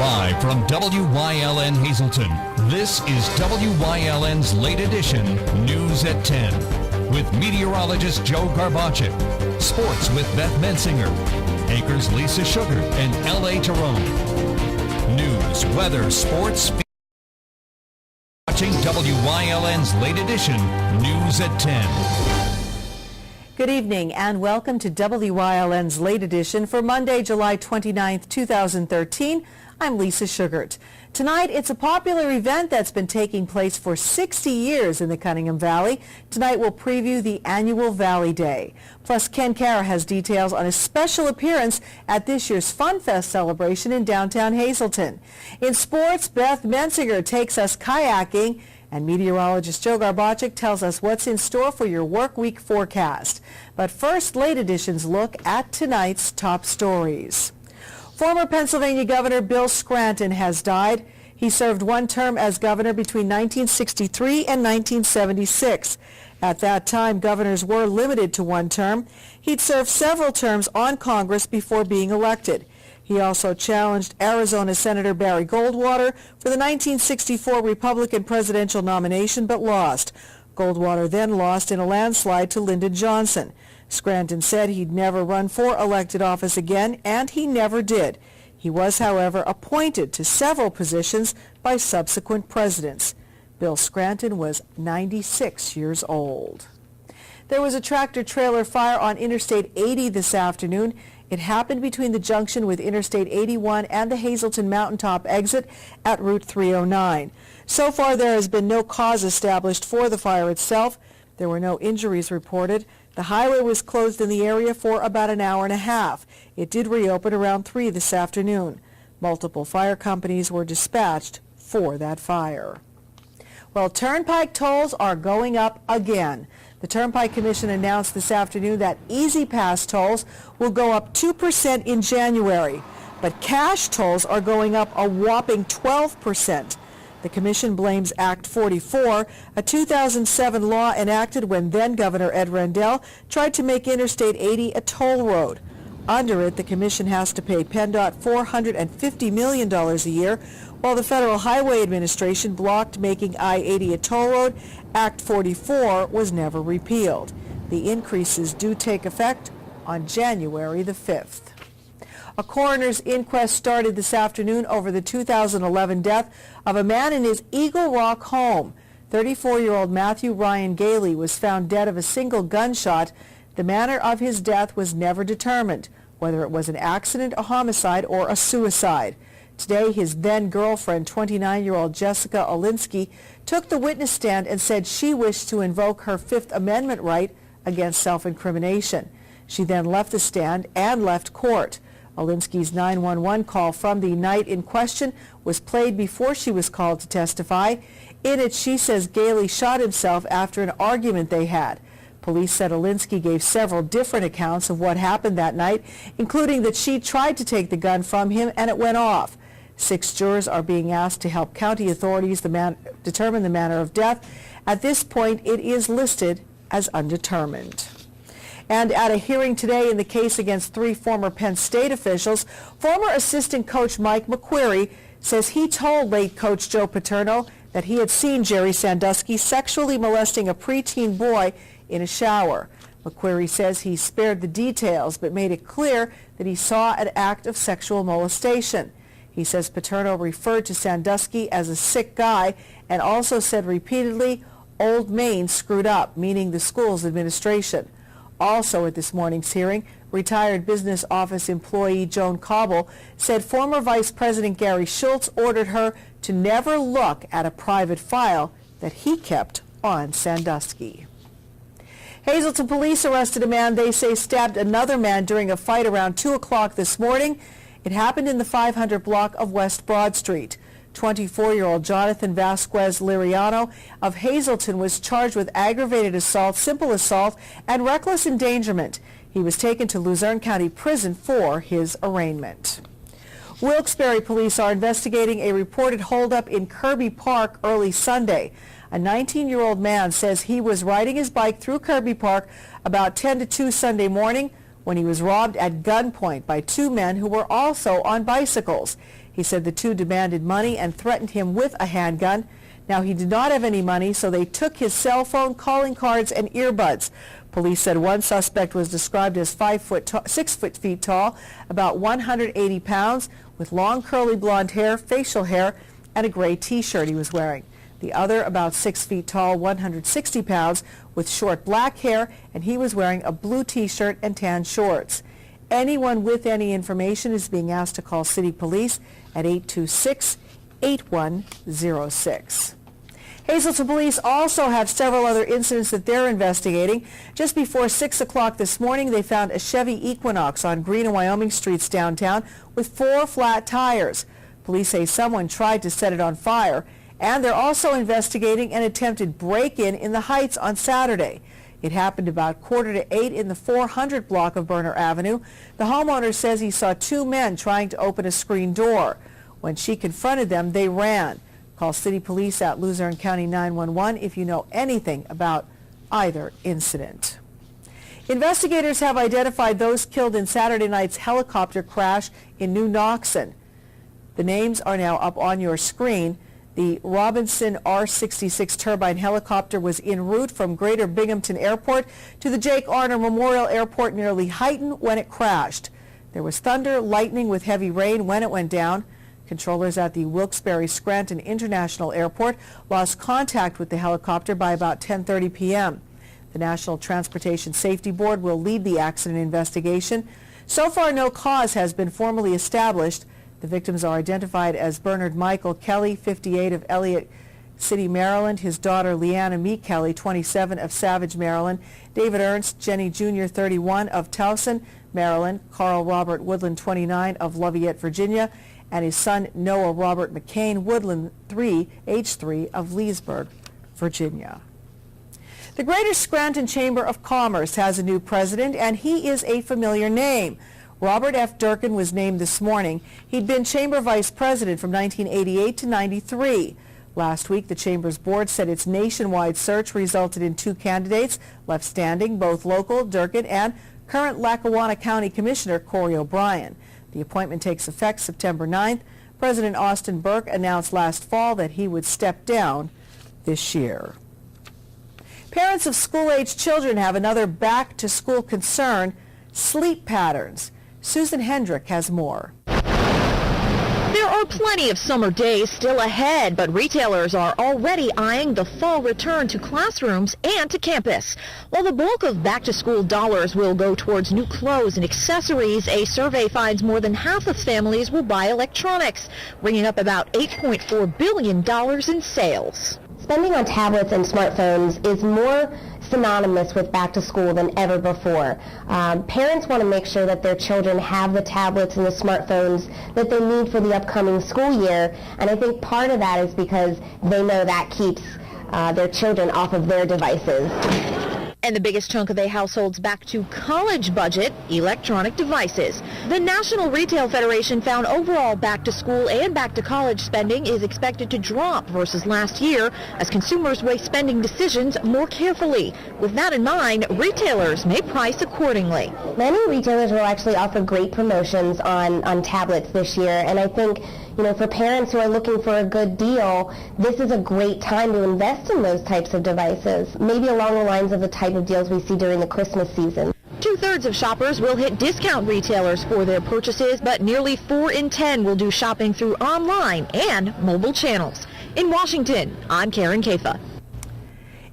Live from WYLN Hazleton, this is WYLN's Late Edition News at 10 with meteorologist Joe Garbacek, sports with Beth Mensinger, anchors Lisa Sugar and L.A. Tyrone. News, weather, sports, watching WYLN's Late Edition News at 10. Good evening and welcome to WYLN's Late Edition for Monday, July 29th, 2013. I'm Lisa Sugart. Tonight, it's a popular event that's been taking place for 60 years in the Cunningham Valley. Tonight, we'll preview the annual Valley Day. Plus, Ken Cara has details on a special appearance at this year's Fun Fest celebration in downtown Hazleton. In sports, Beth Mensinger takes us kayaking, and meteorologist Joe Garbacek tells us what's in store for your work week forecast. But first, Late Edition's look at tonight's top stories. Former Pennsylvania Governor Bill Scranton has died. He served one term as governor between 1963 and 1976. At that time, governors were limited to one term. He'd served several terms on Congress before being elected. He also challenged Arizona Senator Barry Goldwater for the 1964 Republican presidential nomination, but lost. Goldwater then lost in a landslide to Lyndon Johnson. Scranton said he'd never run for elected office again, and he never did. He was, however, appointed to several positions by subsequent presidents. Bill Scranton was 96 years old. There was a tractor-trailer fire on Interstate 80 this afternoon. It happened between the junction with Interstate 81 and the Hazleton Mountaintop exit at Route 309. So far, there has been no cause established for the fire itself. There were no injuries reported. The highway was closed in the area for about an hour and a half. It did reopen around 3 this afternoon. Multiple fire companies were dispatched for that fire. Well, turnpike tolls are going up again. The Turnpike Commission announced this afternoon that Easy Pass tolls will go up 2% in January, but cash tolls are going up a whopping 12%. The Commission blames Act 44, a 2007 law enacted when then-Governor Ed Rendell tried to make Interstate 80 a toll road. Under it, the Commission has to pay PennDOT $450 million a year, while the Federal Highway Administration blocked making I-80 a toll road. Act 44 was never repealed. The increases do take effect on January the 5th. A coroner's inquest started this afternoon over the 2011 death of a man in his Eagle Rock home. 34-year-old Matthew Ryan Gailey was found dead of a single gunshot. The manner of his death was never determined, whether it was an accident, a homicide, or a suicide. Today, his then-girlfriend, 29-year-old Jessica Olinsky, took the witness stand and said she wished to invoke her Fifth Amendment right against self-incrimination. She then left the stand and left court. Olinsky's 911 call from the night in question was played before she was called to testify. In it, she says Gailey shot himself after an argument they had. Police said Olinsky gave several different accounts of what happened that night, including that she tried to take the gun from him and it went off. 6 jurors are being asked to help county authorities determine the manner of death. At this point, it is listed as undetermined. And at a hearing today in the case against 3 former Penn State officials, former assistant coach Mike McQuarrie says he told late coach Joe Paterno that he had seen Jerry Sandusky sexually molesting a preteen boy in a shower. McQuarrie says he spared the details but made it clear that he saw an act of sexual molestation. He says Paterno referred to Sandusky as a sick guy and also said repeatedly, "Old Main screwed up," meaning the school's administration. Also at this morning's hearing, retired business office employee Joan Cobble said former Vice President Gary Schultz ordered her to never look at a private file that he kept on Sandusky. Hazleton police arrested a man they say stabbed another man during a fight around 2 o'clock this morning. It happened in the 500 block of West Broad Street. 24-year-old Jonathan Vasquez Liriano of Hazleton was charged with aggravated assault, simple assault, and reckless endangerment. He was taken to Luzerne County Prison for his arraignment. Wilkes-Barre police are investigating a reported holdup in Kirby Park early Sunday. A 19-year-old man says he was riding his bike through Kirby Park about 10 to 2 Sunday morning when he was robbed at gunpoint by two men who were also on bicycles. He said the two demanded money and threatened him with a handgun. Now, he did not have any money, so they took his cell phone, calling cards, and earbuds. Police said one suspect was described as 6 feet tall, about 180 pounds, with long curly blonde hair, facial hair, and a gray T-shirt he was wearing. The other, about 6 feet tall, 160 pounds, with short black hair, and he was wearing a blue T-shirt and tan shorts. Anyone with any information is being asked to call City Police at 826-8106. Hazelton Police also have several other incidents that they're investigating. Just before 6 o'clock this morning, they found a Chevy Equinox on Green and Wyoming streets downtown with 4 flat tires. Police say someone tried to set it on fire, and they're also investigating an attempted break-in the Heights on Saturday. It happened about 7:45 in the 400 block of Berner Avenue. The homeowner says he saw 2 men trying to open a screen door. When she confronted them, they ran. Call City Police at Luzerne County 911 if you know anything about either incident. Investigators have identified those killed in Saturday night's helicopter crash in New Noxon. The names are now up on your screen. The Robinson R-66 turbine helicopter was en route from Greater Binghamton Airport to the Jake Arner Memorial Airport near Lehighton when it crashed. There was thunder, lightning with heavy rain when it went down. Controllers at the Wilkes-Barre-Scranton International Airport lost contact with the helicopter by about 10:30 p.m. The National Transportation Safety Board will lead the accident investigation. So far, no cause has been formally established. The victims are identified as Bernard Michael Kelly, 58, of Elliott City, Maryland, his daughter Leanna Mee Kelly, 27, of Savage, Maryland, David Ernst Jenny Jr., 31, of Towson, Maryland, Carl Robert Woodland, 29, of Lafayette, Virginia, and his son Noah Robert McCain Woodland, age 3, of Leesburg, Virginia. The Greater Scranton Chamber of Commerce has a new president, and he is a familiar name. Robert F. Durkin was named this morning. He'd been Chamber Vice President from 1988 to 93. Last week, the Chamber's board said its nationwide search resulted in 2 candidates left standing, both local, Durkin, and current Lackawanna County Commissioner Corey O'Brien. The appointment takes effect September 9th. President Austin Burke announced last fall that he would step down this year. Parents of school-aged children have another back-to-school concern: sleep patterns. Susan Hendrick has more. There are plenty of summer days still ahead, but retailers are already eyeing the fall return to classrooms and to campus. While the bulk of back-to-school dollars will go towards new clothes and accessories, a survey finds more than half of families will buy electronics, bringing up about $8.4 billion in sales. Spending on tablets and smartphones is more synonymous with back to school than ever before. Parents want to make sure that their children have the tablets and the smartphones that they need for the upcoming school year, and I think part of that is because they know that keeps their children off of their devices. And the biggest chunk of a household's back-to-college budget, electronic devices. The National Retail Federation found overall back-to-school and back-to-college spending is expected to drop versus last year as consumers weigh spending decisions more carefully. With that in mind, retailers may price accordingly. Many retailers will actually offer great promotions on tablets this year, and I think for parents who are looking for a good deal, this is a great time to invest in those types of devices, maybe along the lines of the type of deals we see during the Christmas season. 2/3 of shoppers will hit discount retailers for their purchases, but nearly 4 in 10 will do shopping through online and mobile channels. In Washington, I'm Karen Kafa.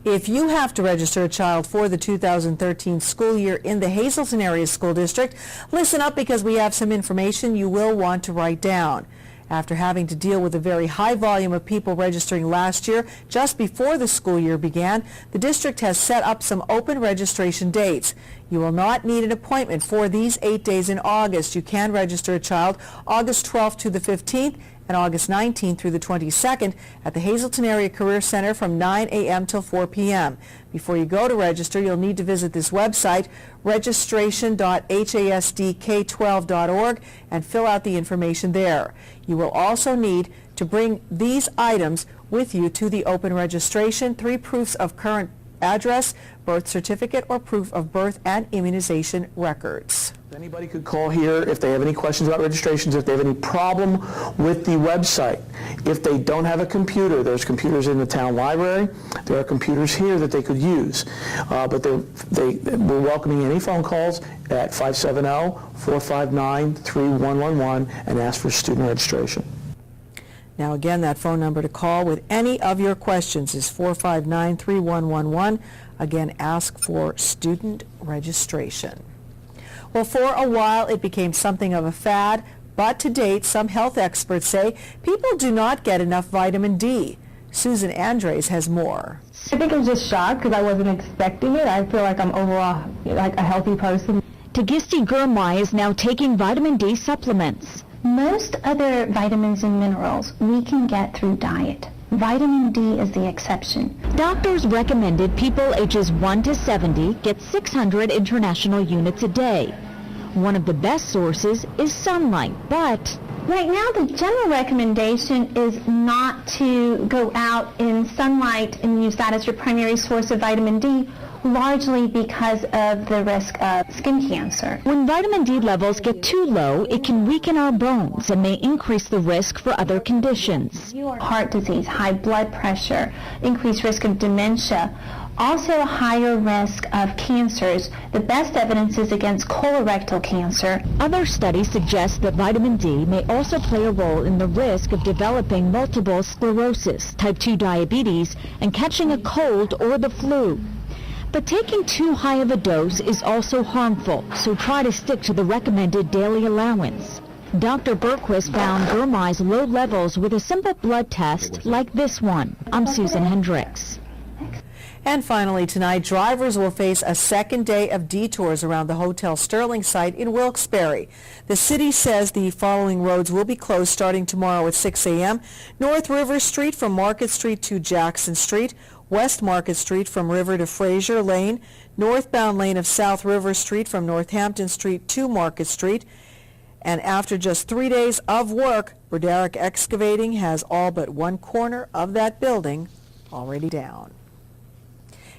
If you have to register a child for the 2013 school year in the Hazelton Area School District, listen up because we have some information you will want to write down. After having to deal with a very high volume of people registering last year, just before the school year began, the district has set up some open registration dates. You will not need an appointment for these 8 days in August. You can register a child August 12th to the 15th and August 19th through the 22nd at the Hazelton Area Career Center from 9 a.m. till 4 p.m. Before you go to register, you'll need to visit this website, registration.hasdk12.org, and fill out the information there. You will also need to bring these items with you to the open registration: 3 proofs of current address, birth certificate, or proof of birth and immunization records. Anybody could call here if they have any questions about registrations, if they have any problem with the website. If they don't have a computer, there's computers in the town library. There are computers here that they could use. But we're welcoming any phone calls at 570-459-3111 and ask for student registration. Now again, that phone number to call with any of your questions is 459-3111. Again, ask for student registration. Well, for a while it became something of a fad, but to date some health experts say people do not get enough vitamin D. Susan Andres has more. I think I'm just shocked because I wasn't expecting it. I feel like I'm overall like a healthy person. Tagisti Gurmai is now taking vitamin D supplements. Most other vitamins and minerals we can get through diet. Vitamin D is the exception. Doctors recommended people ages 1 to 70 get 600 international units a day. One of the best sources is sunlight, but Right now, the general recommendation is not to go out in sunlight and use that as your primary source of vitamin D, largely because of the risk of skin cancer. when vitamin D levels get too low, it can weaken our bones and may increase the risk for other conditions. Heart disease, high blood pressure, increased risk of dementia, also a higher risk of cancers. The best evidence is against colorectal cancer. Other studies suggest that vitamin D may also play a role in the risk of developing multiple sclerosis, type 2 diabetes, and catching a cold or the flu. But taking too high of a dose is also harmful, so try to stick to the recommended daily allowance. Dr. Berquist found Gurmai's low levels with a simple blood test like this one. I'm Susan Hendricks. And finally tonight, drivers will face a second day of detours around the Hotel Sterling site in Wilkes-Barre. The city says the following roads will be closed starting tomorrow at 6 a.m. North River Street from Market Street to Jackson Street, West Market Street from River to Fraser Lane, northbound lane of South River Street from Northampton Street to Market Street. And after just 3 days of work, Broderick Excavating has all but one corner of that building already down.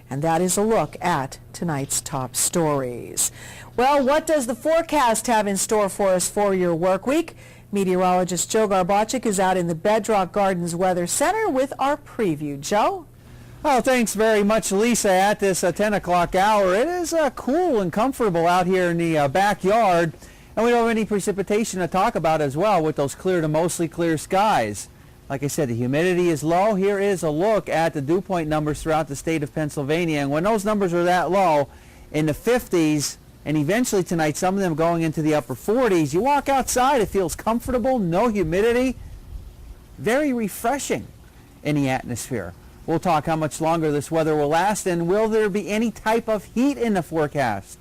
And that is a look at tonight's top stories. Well, what does the forecast have in store for us for your work week? Meteorologist Joe Garbacik is out in the Bedrock Gardens Weather Center with our preview. Joe? Oh, thanks very much, Lisa. At this 10 o'clock hour, it is cool and comfortable out here in the backyard. And we don't have any precipitation to talk about as well with those clear to mostly clear skies. Like I said, the humidity is low. Here is a look at the dew point numbers throughout the state of Pennsylvania. And when those numbers are that low, in the 50s, and eventually tonight some of them going into the upper 40s, you walk outside, it feels comfortable, no humidity, very refreshing in the atmosphere. We'll talk how much longer this weather will last, and will there be any type of heat in the forecast?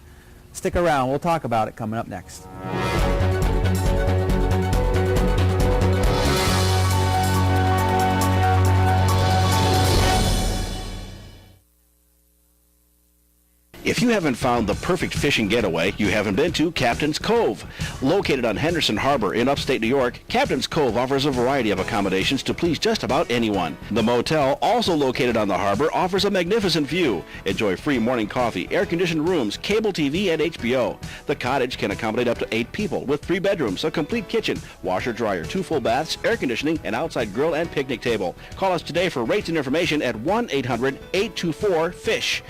Stick around. We'll talk about it coming up next. If you haven't found the perfect fishing getaway, you haven't been to Captain's Cove. Located on Henderson Harbor in upstate New York, Captain's Cove offers a variety of accommodations to please just about anyone. The motel, also located on the harbor, offers a magnificent view. Enjoy free morning coffee, air-conditioned rooms, cable TV, and HBO. The cottage can accommodate up to 8 people with 3 bedrooms, a complete kitchen, washer, dryer, 2 full baths, air conditioning, and outside grill and picnic table. Call us today for rates and information at 1-800-824-FISH.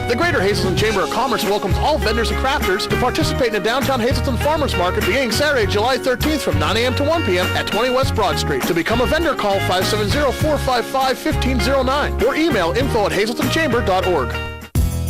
The Greater Hazleton Chamber of Commerce welcomes all vendors and crafters to participate in the downtown Hazleton Farmers Market beginning Saturday, July 13th from 9 a.m. to 1 p.m. at 20 West Broad Street. To become a vendor, call 570-455-1509 or email info@hazletonchamber.org.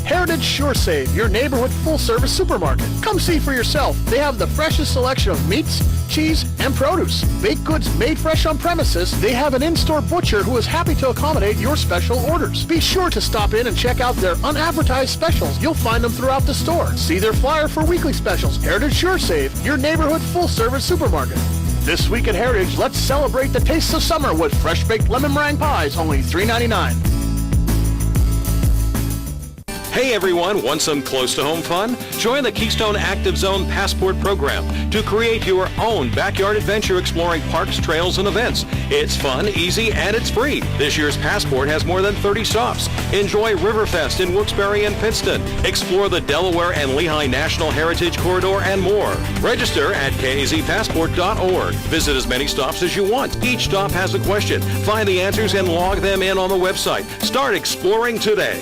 Heritage SureSave, your neighborhood full-service supermarket. Come see for yourself. They have the freshest selection of meats, cheese, and produce. Baked goods made fresh on premises. They have an in-store butcher who is happy to accommodate your special orders. Be sure to stop in and check out their unadvertised specials. You'll find them throughout the store. See their flyer for weekly specials. Heritage SureSave, your neighborhood full-service supermarket. This week at Heritage, let's celebrate the tastes of summer with fresh-baked lemon meringue pies, only $3.99. Hey everyone, want some close-to-home fun? Join the Keystone Active Zone Passport program to create your own backyard adventure exploring parks, trails, and events. It's fun, easy, and it's free. This year's Passport has more than 30 stops. Enjoy Riverfest in Wilkes-Barre and Pittston. Explore the Delaware and Lehigh National Heritage Corridor and more. Register at kazpassport.org. Visit as many stops as you want. Each stop has a question. Find the answers and log them in on the website. Start exploring today.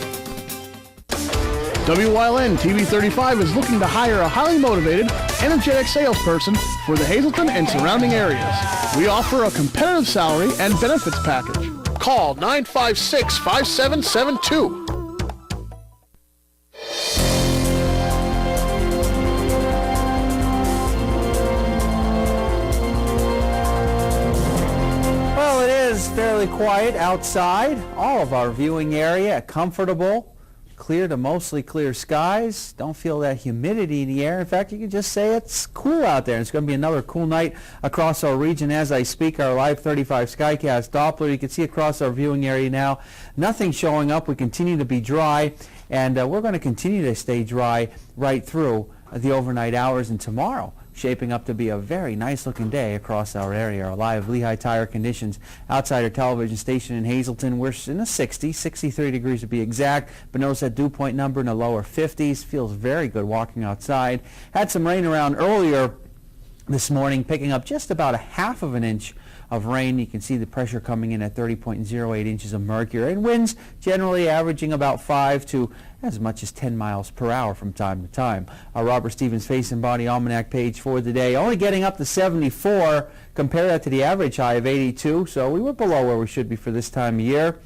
WYLN TV 35 is looking to hire a highly motivated, energetic salesperson for the Hazleton and surrounding areas. We offer a competitive salary and benefits package. Call 956-5772. Well, it is fairly quiet outside. All of our viewing area comfortable. Clear to mostly clear skies. Don't feel that humidity in the air. In fact, you can just say it's cool out there. It's going to be another cool night across our region as I speak. Our Live 35 Skycast Doppler. You can see across our viewing area now. Nothing showing up. We continue to be dry, and we're going to continue to stay dry right through the overnight hours and tomorrow. Shaping up to be a very nice looking day across our area. Our live Lehigh Tire conditions outside our television station in Hazleton, we're in the 60s, 63 degrees to be exact, but notice that dew point number in the lower 50s. Feels very good walking outside. Had some rain around earlier this morning, picking up just about a half of an inch of rain. You can see the pressure coming in at 30.08 inches of mercury, and winds generally averaging about 5 to as much as 10 miles per hour from time to time. Our Robert Stevens Face and Body Almanac page for the day, only getting up to 74. Compare that to the average high of 82, so we were below where we should be for this time of year.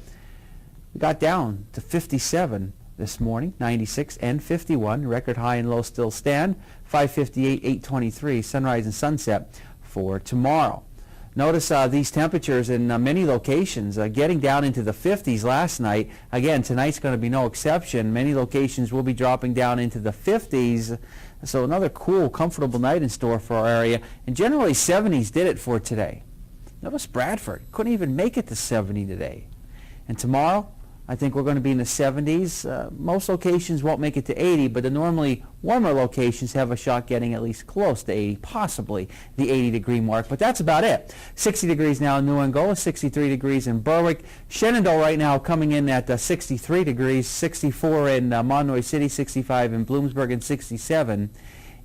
We got down to 57 this morning, 96 and 51. Record high and low still stand, 558, 823, sunrise and sunset for tomorrow. Notice these temperatures in many locations getting down into the 50s last night. Again, tonight's going to be no exception. Many locations will be dropping down into the 50s. So another cool, comfortable night in store for our area. And generally 70s did it for today. Notice Bradford couldn't even make it to 70 today. And tomorrow, I think we're going to be in the 70s. Most locations won't make it to 80, but the normally warmer locations have a shot getting at least close to 80, possibly the 80-degree mark. But that's about it. 60 degrees now in New Angola, 63 degrees in Berwick. Shenandoah right now coming in at 63 degrees, 64 in Monroe City, 65 in Bloomsburg, and 67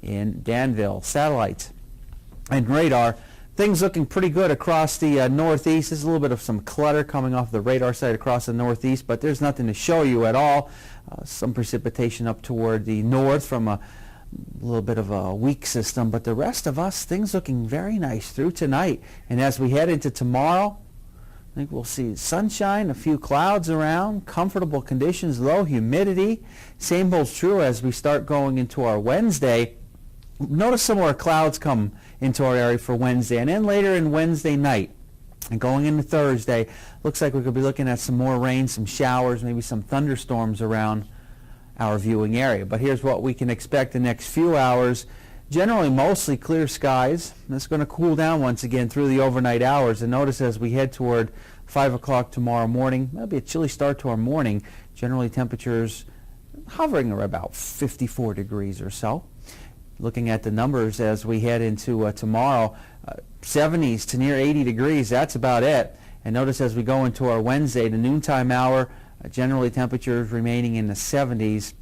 in Danville. Satellite and radar. Things looking pretty good across the northeast. There's a little bit of some clutter coming off the radar side across the northeast, but there's nothing to show you at all. Some precipitation up toward the north from a little bit of a weak system, but the rest of us, things looking very nice through tonight. And as we head into tomorrow, I think we'll see sunshine, a few clouds around, comfortable conditions, low humidity. Same holds true as we start going into our Wednesday. Notice some more clouds come into our area for Wednesday, and then later in Wednesday night and going into Thursday, looks like we could be looking at some more rain, some showers, maybe some thunderstorms around our viewing area. But here's what we can expect the next few hours. Generally mostly clear skies. It's going to cool down once again through the overnight hours, and notice as we head toward 5 o'clock tomorrow morning, that'll be a chilly start to our morning. Generally temperatures hovering around about 54 degrees or so. Looking at the numbers as we head into tomorrow, 70s to near 80 degrees, that's about it. And notice as we go into our Wednesday, the noontime hour, generally temperatures remaining in the 70s.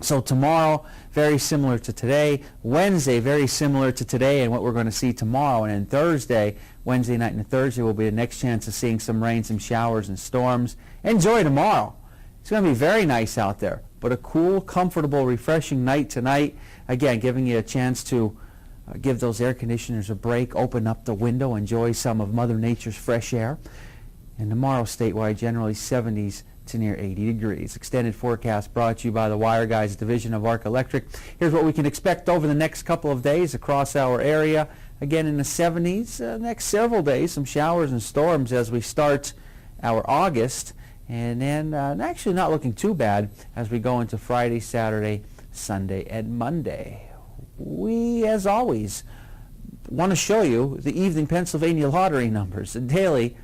So tomorrow, very similar to today. Wednesday, very similar to today and what we're going to see tomorrow. And then Thursday, Wednesday night and Thursday will be the next chance of seeing some rain, some showers and storms. Enjoy tomorrow. It's going to be very nice out there, but a cool, comfortable, refreshing night tonight. Again, giving you a chance to give those air conditioners a break, open up the window, enjoy some of Mother Nature's fresh air. And tomorrow statewide, generally 70s to near 80 degrees. Extended forecast brought to you by the Wire Guys division of Arc Electric. Here's what we can expect over the next couple of days across our area. Again, in the 70s, next several days, some showers and storms as we start our August. And then actually not looking too bad as we go into Friday, Saturday, Sunday, and Monday. We, as always, want to show you the evening Pennsylvania lottery numbers. And daily,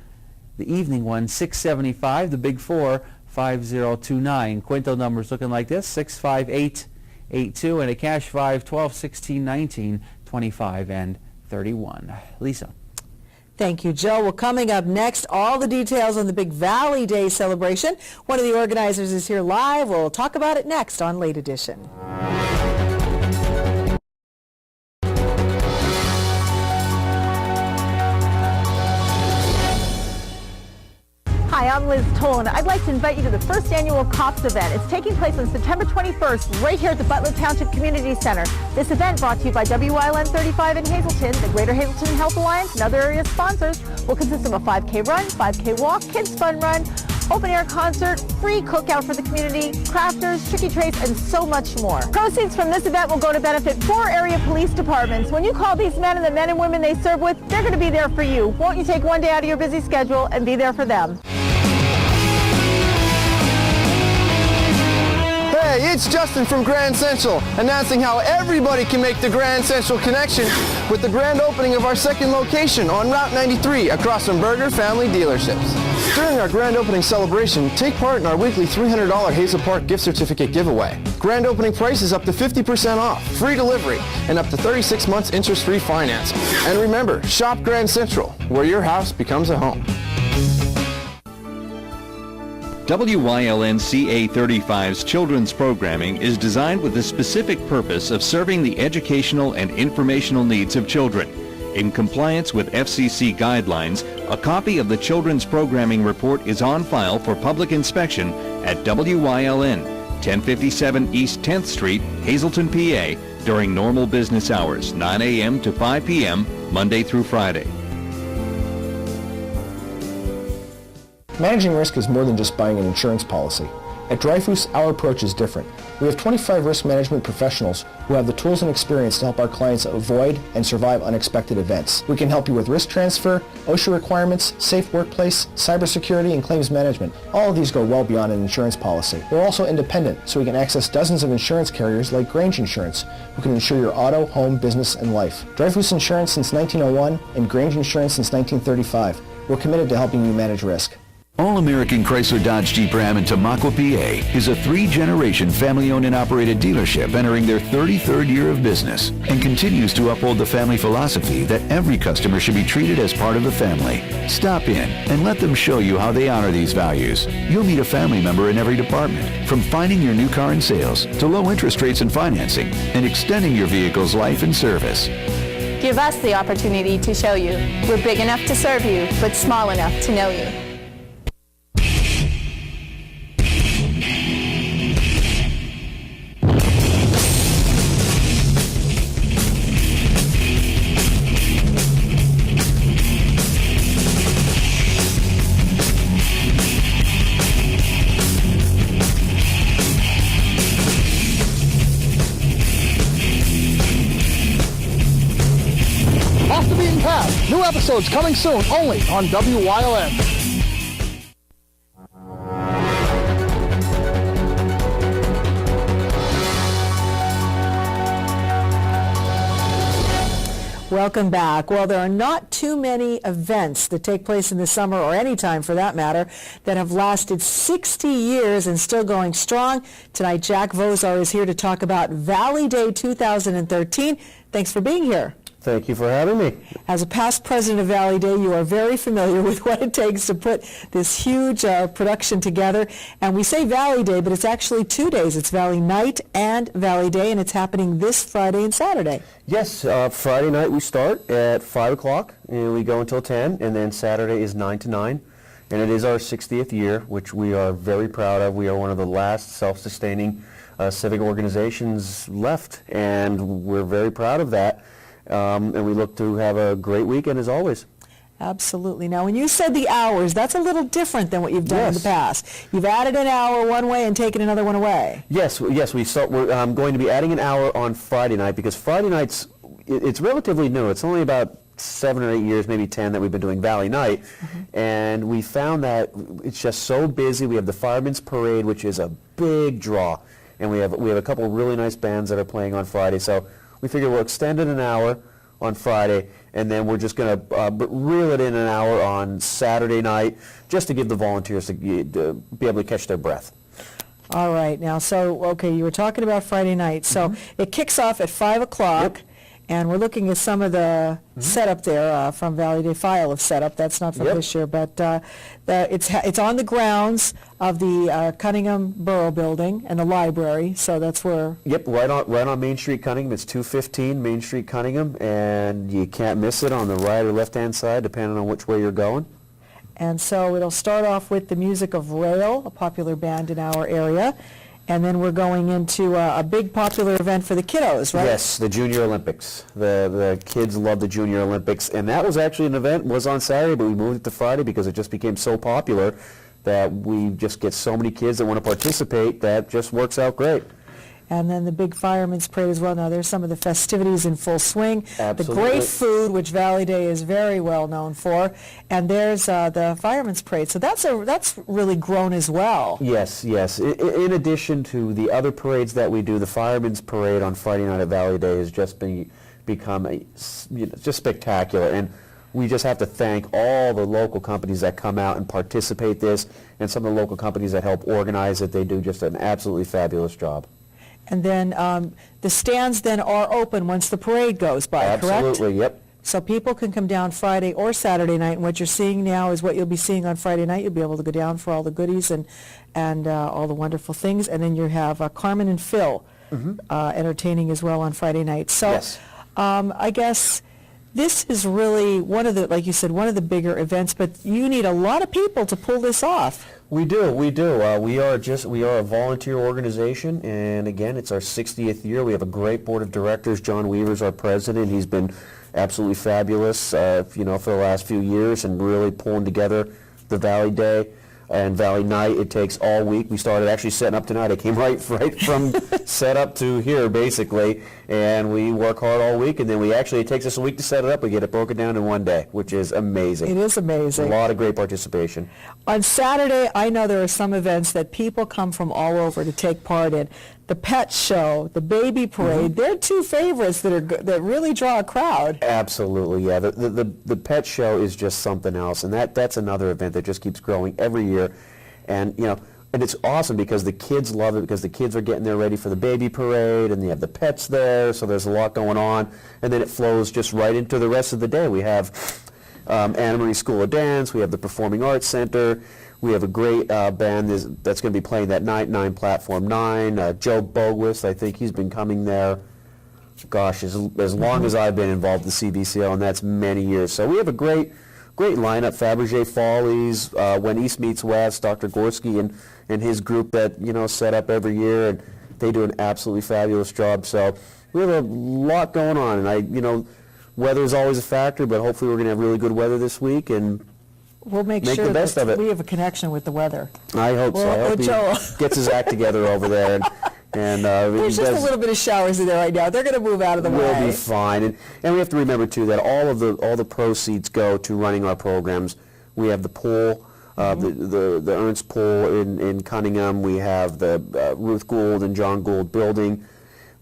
the evening one, 675, the big 4, 5029. Quinto numbers looking like this, 65882, and a cash 5, 12, 16, 19, 25, and 31. Lisa. Thank you, Joe. Well, coming up next, all the details on the big Valley Day celebration. One of the organizers is here live. We'll talk about it next on Late Edition. Hi, I'm Liz Tolan. I'd like to invite you to the first annual COPS event. It's taking place on September 21st right here at the Butler Township Community Center. This event, brought to you by WYLN 35 in Hazleton, the Greater Hazleton Health Alliance, and other area sponsors, will consist of a 5K run, 5K walk, kids fun run, open air concert, free cookout for the community, crafters, tricky trace, and so much more. Proceeds from this event will go to benefit 4 area police departments. When you call these men and the men and women they serve with, they're going to be there for you. Won't you take one day out of your busy schedule and be there for them? Hey, it's Justin from Grand Central, announcing how everybody can make the Grand Central connection with the grand opening of our second location on Route 93 across from Berger Family Dealerships. During our grand opening celebration, take part in our weekly $300 Hazel Park gift certificate giveaway. Grand opening price is up to 50% off, free delivery, and up to 36 months interest-free financing. And remember, shop Grand Central, where your house becomes a home. WYLN CA35's children's programming is designed with the specific purpose of serving the educational and informational needs of children. In compliance with FCC guidelines, a copy of the children's programming report is on file for public inspection at WYLN, 1057 East 10th Street, Hazleton, PA, during normal business hours, 9 a.m. to 5 p.m., Monday through Friday. Managing risk is more than just buying an insurance policy. At Dreyfus, our approach is different. We have 25 risk management professionals who have the tools and experience to help our clients avoid and survive unexpected events. We can help you with risk transfer, OSHA requirements, safe workplace, cybersecurity, and claims management. All of these go well beyond an insurance policy. We're also independent, so we can access dozens of insurance carriers like Grange Insurance, who can insure your auto, home, business, and life. Dreyfus Insurance since 1901 and Grange Insurance since 1935. We're committed to helping you manage risk. All-American Chrysler Dodge Jeep Ram in Tamaqua, PA is a 3-generation family-owned and operated dealership entering their 33rd year of business and continues to uphold the family philosophy that every customer should be treated as part of the family. Stop in and let them show you how they honor these values. You'll meet a family member in every department, from finding your new car in sales to low interest rates and financing and extending your vehicle's life and service. Give us the opportunity to show you. We're big enough to serve you, but small enough to know you. Off the Beaten Path. New episodes coming soon only on WYLN. Welcome back. Well, there are not too many events that take place in the summer, or any time for that matter, that have lasted 60 years and still going strong. Tonight, Jack Vozar is here to talk about Valley Day 2013. Thanks for being here. Thank you for having me. As a past president of Valley Day, you are very familiar with what it takes to put this huge production together. And we say Valley Day, but it's actually 2 days. It's Valley Night and Valley Day, and it's happening this Friday and Saturday. Yes, Friday night we start at 5 o'clock, and we go until 10, and then Saturday is 9 to 9. And it is our 60th year, which we are very proud of. We are one of the last self-sustaining civic organizations left, and we're very proud of that. And we look to have a great weekend as always. Absolutely. Now, when you said the hours, that's a little different than what you've done in the past. You've added an hour one way and taken another one away. Yes. We're going to be adding an hour on Friday night, because Friday nights, it's relatively new. It's only about 7 or 8 years, maybe 10, that we've been doing Valley Night. And we found that it's just so busy. We have the Fireman's Parade, which is a big draw. And we have a couple of really nice bands that are playing on Friday. So we figure we'll extend it an hour. on Friday, and then we're just going to reel it in an hour on Saturday night, just to give the volunteers to be able to catch their breath. All right. Now, so, okay, you were talking about Friday night. So it kicks off at 5 o'clock. Yep. And we're looking at some of the setup there from Valley Day File of setup. That's not from this year, but it's on the grounds of the Cunningham Borough Building and the library. So that's where. Yep, right on Main Street, Cunningham. It's 215 Main Street, Cunningham, and you can't miss it on the right or left-hand side, depending on which way you're going. And so it'll start off with the music of Rail, a popular band in our area. And then we're going into a big popular event for the kiddos, right? Yes, the Junior Olympics. The kids love the Junior Olympics. And that was actually an event, was on Saturday, but we moved it to Friday because it just became so popular that we just get so many kids that want to participate that just works out great. And then the big Fireman's Parade as well. Now, there's some of the festivities in full swing. Absolutely. The great food, which Valley Day is very well known for. And there's the Fireman's Parade. So that's really grown as well. Yes, yes. In addition to the other parades that we do, the Fireman's Parade on Friday night at Valley Day has just become just spectacular. And we just have to thank all the local companies that come out and participate this, and some of the local companies that help organize it. They do just an absolutely fabulous job. And then the stands then are open once the parade goes by, correct? Absolutely, yep. So people can come down Friday or Saturday night, and what you're seeing now is what you'll be seeing on Friday night. You'll be able to go down for all the goodies and all the wonderful things. And then you have Carmen and Phil entertaining as well on Friday night. So yes. I guess this is really one of the, like you said, one of the bigger events, but you need a lot of people to pull this off. We do. We are a volunteer organization, and again, it's our 60th year. We have a great board of directors. John Weaver's our president. He's been absolutely fabulous, for the last few years, and really pulling together the Valley Day and Valley Night. It takes all week. We started actually setting up tonight. I came right from set up to here, basically, and we work hard all week, and then it takes us a week to set it up. We get it broken down in one day, which is amazing. It is amazing. A lot of great participation. On Saturday, I know there are some events that people come from all over to take part in. The pet show, the baby parade, they're two favorites that really draw a crowd. Absolutely, yeah. The pet show is just something else, and that's another event that just keeps growing every year. And and it's awesome because the kids love it, because the kids are getting there ready for the baby parade, and they have the pets there, so there's a lot going on. And then it flows just right into the rest of the day. We have Anna Marie School of Dance, we have the Performing Arts Center, we have a great band that's going to be playing that night, 9 Platform 9. Joe Boguis, I think he's been coming there, gosh, as long as I've been involved with the CBCL, and that's many years. So we have a great lineup. Fabergé Follies, When East Meets West, Dr. Gorski and his group that, set up every year, and they do an absolutely fabulous job. So we have a lot going on, and weather's always a factor, but hopefully we're going to have really good weather this week, and we'll make sure the best that of it. we have a connection with the weather. I hope so. I hope he gets his act together over there. And there's just a little bit of showers in there right now. They're going to move out of the way. We'll be fine. And we have to remember, too, that all the proceeds go to running our programs. We have the pool, the Ernst Pool in Cunningham. We have the Ruth Gould and John Gould building.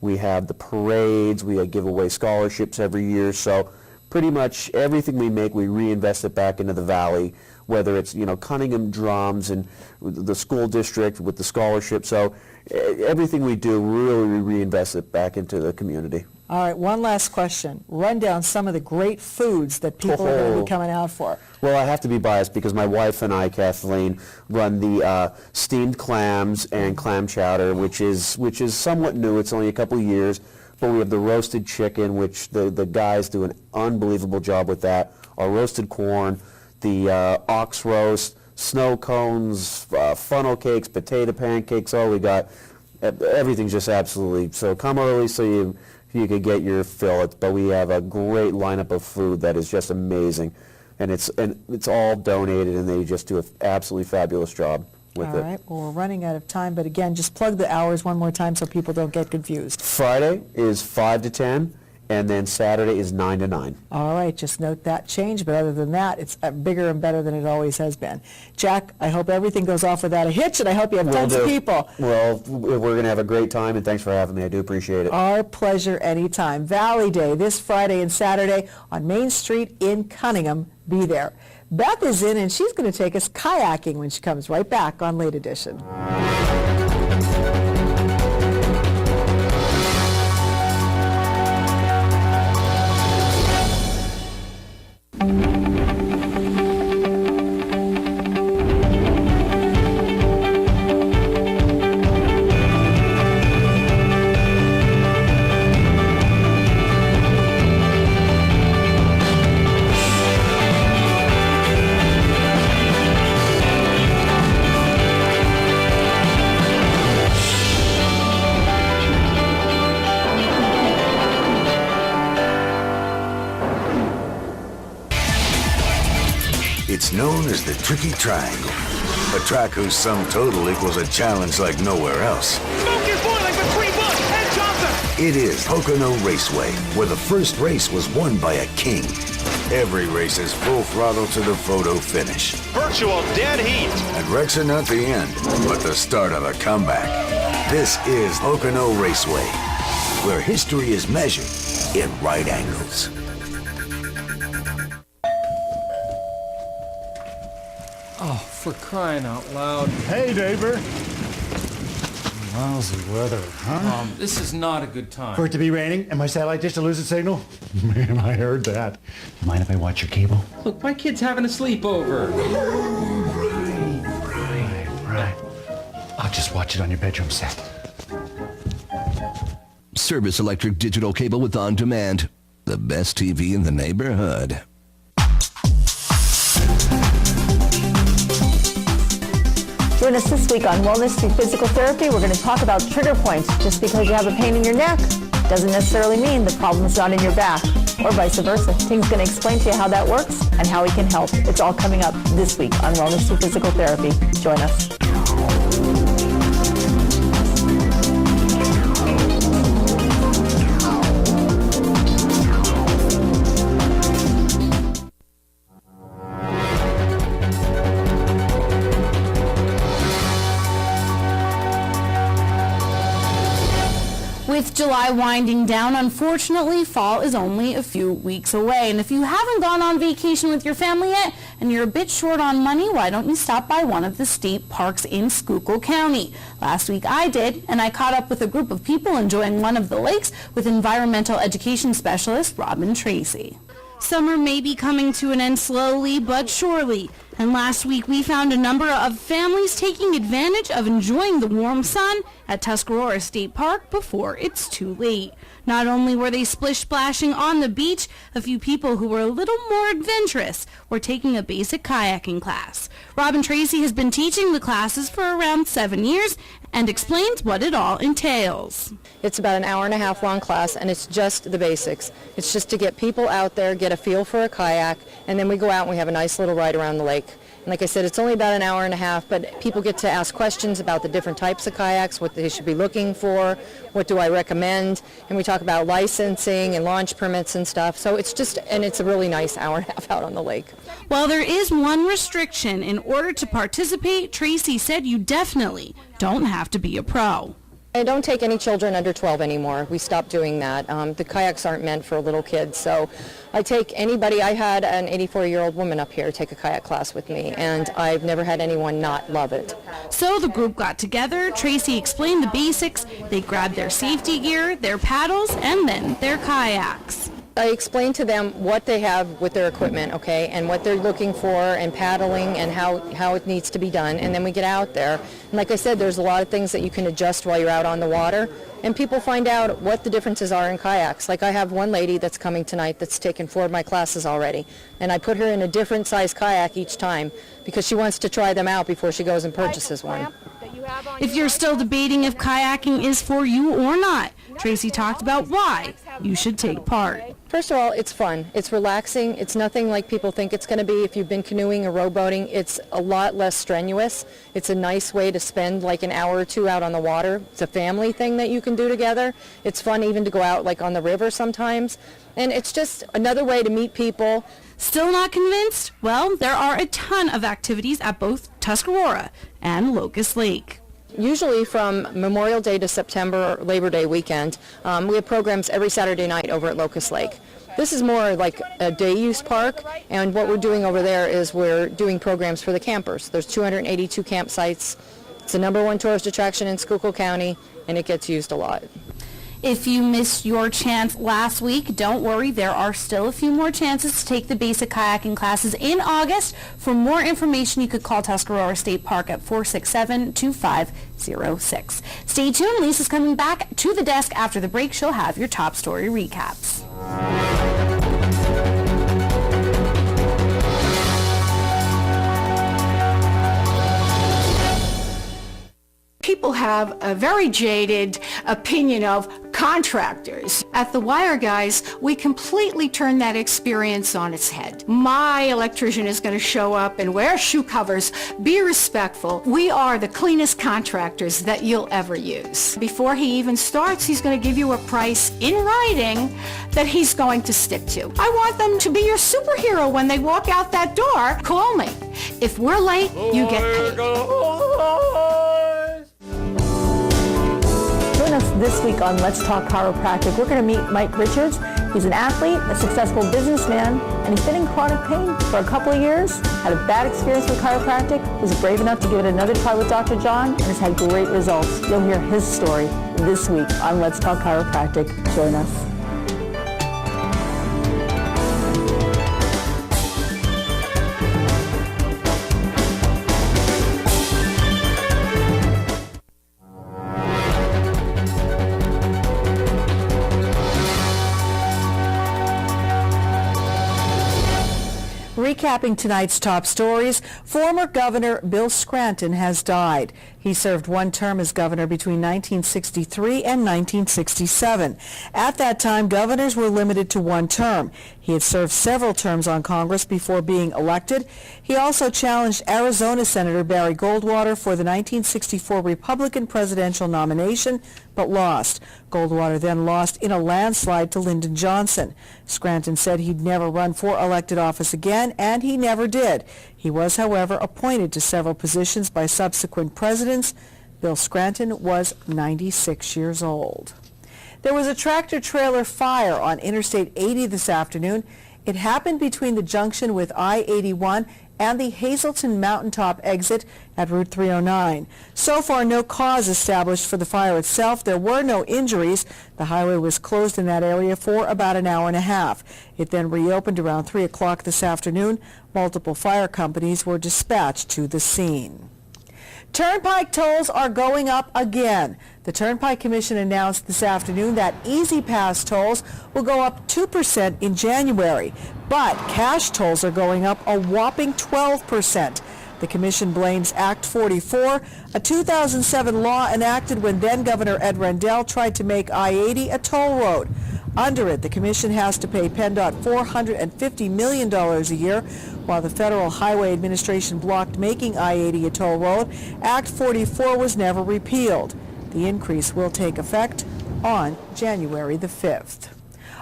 We have the parades. We give away scholarships every year. So pretty much everything we make, we reinvest it back into the Valley, whether it's, Cunningham Drums and the school district with the scholarship. So everything we do, really reinvest it back into the community. All right, one last question. Run down some of the great foods that people are going to be coming out for. Well, I have to be biased because my wife and I, Kathleen, run the steamed clams and clam chowder, which is somewhat new. It's only a couple of years. But we have the roasted chicken, which the guys do an unbelievable job with that. Our roasted corn, the ox roast, snow cones, funnel cakes, potato pancakes. Oh, we got everything's just absolutely. So come early so you could get your fill. But we have a great lineup of food that is just amazing, and it's all donated, and they just do an absolutely fabulous job with it. All right. Well, we're running out of time, but again, just plug the hours one more time so people don't get confused. Friday is 5 to 10, and then Saturday is 9 to 9. All right, just note that change, but other than that, it's bigger and better than it always has been. Jack, I hope everything goes off without a hitch, and I hope you have tons of people. Well, we're going to have a great time, and thanks for having me. I do appreciate it. Our pleasure anytime. Valley Day this Friday and Saturday on Main Street in Cunningham. Be there. Beth is in, and she's going to take us kayaking when she comes right back on Late Edition. It's known as the Tricky Triangle, a track whose sum total equals a challenge like nowhere else. Smoke is boiling between Bush and Johnson! It is Pocono Raceway, where the first race was won by a king. Every race is full throttle to the photo finish. Virtual dead heat. And wrecks are not the end, but the start of a comeback. This is Pocono Raceway, where history is measured in right angles. Oh, for crying out loud. Hey, neighbor. Lousy weather, huh? This is not a good time. For it to be raining and my satellite dish to lose its signal? Man, I heard that. Mind if I watch your cable? Look, my kid's having a sleepover. Right. I'll just watch it on your bedroom set. Service Electric digital cable with On Demand. The best TV in the neighborhood. Join us this week on Wellness Through Physical Therapy. We're going to talk about trigger points. Just because you have a pain in your neck doesn't necessarily mean the problem is not in your back, or vice versa. Ting's going to explain to you how that works and how we can help. It's all coming up this week on Wellness Through Physical Therapy. Join us. With July winding down, unfortunately, fall is only a few weeks away. And if you haven't gone on vacation with your family yet and you're a bit short on money, why don't you stop by one of the state parks in Schuylkill County? Last week I did, and I caught up with a group of people enjoying one of the lakes with environmental education specialist Robin Tracy. Summer may be coming to an end slowly but surely. And last week we found a number of families taking advantage of enjoying the warm sun at Tuscarora State Park before it's too late. Not only were they splish-splashing on the beach, a few people who were a little more adventurous were taking a basic kayaking class. Robin Tracy has been teaching the classes for around 7 years and explains what it all entails. It's about an hour-and-a-half long class, and it's just the basics. It's just to get people out there, get a feel for a kayak, and then we go out and we have a nice little ride around the lake. And like I said, it's only about an hour and a half, but people get to ask questions about the different types of kayaks, what they should be looking for, what do I recommend, and we talk about licensing and launch permits and stuff. So it's just, and it's a really nice hour and a half out on the lake. While there is one restriction, in order to participate, Tracy said you definitely don't have to be a pro. I don't take any children under 12 anymore. We stopped doing that. The kayaks aren't meant for little kids, so I take anybody. I had an 84-year-old woman up here take a kayak class with me, and I've never had anyone not love it. So the group got together, Tracy explained the basics, they grabbed their safety gear, their paddles, and then their kayaks. I explain to them what they have with their equipment, okay, and what they're looking for, and paddling, and how it needs to be done, and then we get out there. And like I said, there's a lot of things that you can adjust while you're out on the water, and people find out what the differences are in kayaks. Like I have one lady that's coming tonight that's taken 4 of my classes already, and I put her in a different size kayak each time because she wants to try them out before she goes and purchases one. If you're still debating if kayaking is for you or not, Tracy talked about why you should take part. First of all, it's fun. It's relaxing. It's nothing like people think it's going to be. If you've been canoeing or rowboating, it's a lot less strenuous. It's a nice way to spend like an hour or two out on the water. It's a family thing that you can do together. It's fun even to go out like on the river sometimes. And it's just another way to meet people. Still not convinced? Well, there are a ton of activities at both Tuscarora and Locust Lake. Usually from Memorial Day to September Labor Day weekend, we have programs every Saturday night over at Locust Lake. This is more like a day use park, and what we're doing over there is we're doing programs for the campers. There's 282 campsites. It's the #1 tourist attraction in Schuylkill County, and it gets used a lot. If you missed your chance last week, don't worry, there are still a few more chances to take the basic kayaking classes in August. For more information, you could call Tuscarora State Park at 467-2506. Stay tuned. Lisa's coming back to the desk after the break. She'll have your top story recaps. People have a very jaded opinion of contractors. At the Wire Guys, we completely turn that experience on its head. My electrician is going to show up and wear shoe covers. Be respectful. We are the cleanest contractors that you'll ever use. Before he even starts, he's going to give you a price in writing that he's going to stick to. I want them to be your superhero when they walk out that door. Call me. If we're late, you get paid. Join us this week on Let's Talk Chiropractic. We're going to meet Mike Richards. He's an athlete, a successful businessman, and he's been in chronic pain for a couple of years, had a bad experience with chiropractic, was brave enough to give it another try with Dr. John, and has had great results. You'll hear his story this week on Let's Talk Chiropractic. Join us. Recapping tonight's top stories, former Governor Bill Scranton has died. He served one term as governor between 1963 and 1967. At that time, governors were limited to one term. He had served several terms on Congress before being elected. He also challenged Arizona Senator Barry Goldwater for the 1964 Republican presidential nomination, but lost. Goldwater then lost in a landslide to Lyndon Johnson. Scranton said he'd never run for elected office again, and he never did. He was, however, appointed to several positions by subsequent presidents. Bill Scranton was 96 years old. There was a tractor-trailer fire on Interstate 80 this afternoon. It happened between the junction with I-81 and the Hazelton Mountaintop exit at Route 309. So far, no cause established for the fire itself. There were no injuries. The highway was closed in that area for about an hour and a half. It then reopened around 3 o'clock this afternoon. Multiple fire companies were dispatched to the scene. Turnpike tolls are going up again. The Turnpike Commission announced this afternoon that Easy Pass tolls will go up 2% in January, but cash tolls are going up a whopping 12%. The Commission blames Act 44, a 2007 law enacted when then-Governor Ed Rendell tried to make I-80 a toll road. Under it, the Commission has to pay PennDOT $450 million a year. While the Federal Highway Administration blocked making I-80 a toll road, Act 44 was never repealed. The increase will take effect on January the 5th.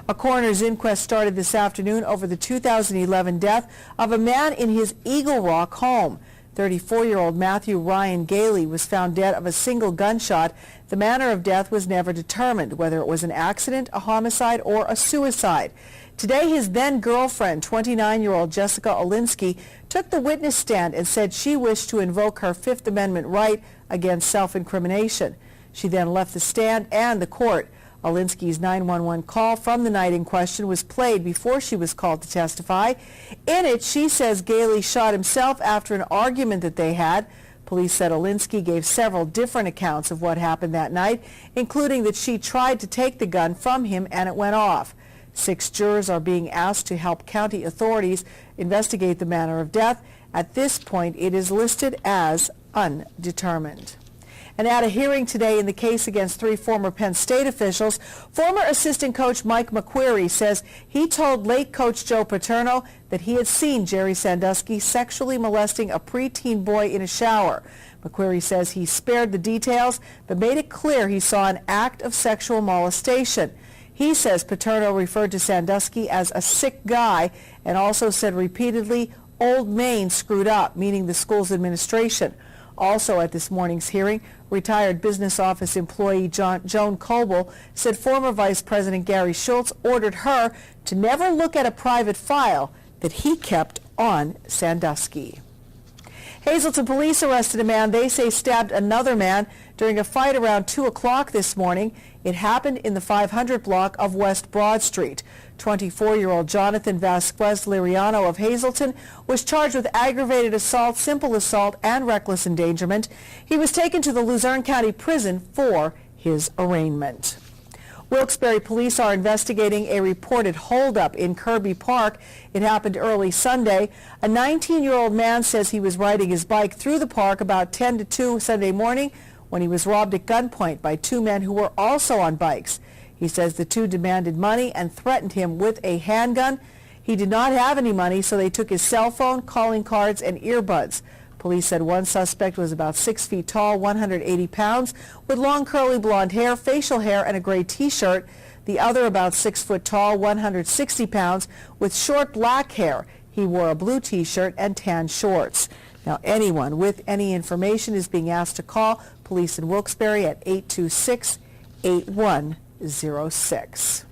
A coroner's inquest started this afternoon over the 2011 death of a man in his Eagle Rock home. 34-year-old Matthew Ryan Gailey was found dead of a single gunshot. The manner of death was never determined, whether it was an accident, a homicide, or a suicide. Today, his then-girlfriend, 29-year-old Jessica Olinsky, took the witness stand and said she wished to invoke her Fifth Amendment right against self-incrimination. She then left the stand and the court. Olinsky's 911 call from the night in question was played before she was called to testify. In it, she says Gailey shot himself after an argument that they had. Police said Olinsky gave several different accounts of what happened that night, including that she tried to take the gun from him and it went off. 6 jurors are being asked to help county authorities investigate the manner of death. At this point, it is listed as undetermined. And at a hearing today in the case against 3 former Penn State officials, former assistant coach Mike McQuarrie says he told late coach Joe Paterno that he had seen Jerry Sandusky sexually molesting a preteen boy in a shower. McQuarrie says he spared the details, but made it clear he saw an act of sexual molestation. He says Paterno referred to Sandusky as a sick guy and also said repeatedly, "Old Main screwed up," meaning the school's administration. Also at this morning's hearing, retired business office employee Joan Coble said former Vice President Gary Schultz ordered her to never look at a private file that he kept on Sandusky. Hazleton police arrested a man they say stabbed another man during a fight around 2 o'clock this morning. It happened in the 500 block of West Broad Street. 24-year-old Jonathan Vasquez Liriano of Hazleton was charged with aggravated assault, simple assault, and reckless endangerment. He was taken to the Luzerne County Prison for his arraignment. Wilkes-Barre police are investigating a reported holdup in Kirby Park. It happened early Sunday. A 19-year-old man says he was riding his bike through the park about 10 to 2 Sunday morning when he was robbed at gunpoint by 2 men who were also on bikes. He says the 2 demanded money and threatened him with a handgun. He did not have any money, so they took his cell phone, calling cards, and earbuds. Police said one suspect was about 6 feet tall, 180 pounds, with long curly blonde hair, facial hair, and a gray T-shirt. The other about 6 foot tall, 160 pounds, with short black hair. He wore a blue T-shirt and tan shorts. Now, anyone with any information is being asked to call police in Wilkes-Barre at 826-8106.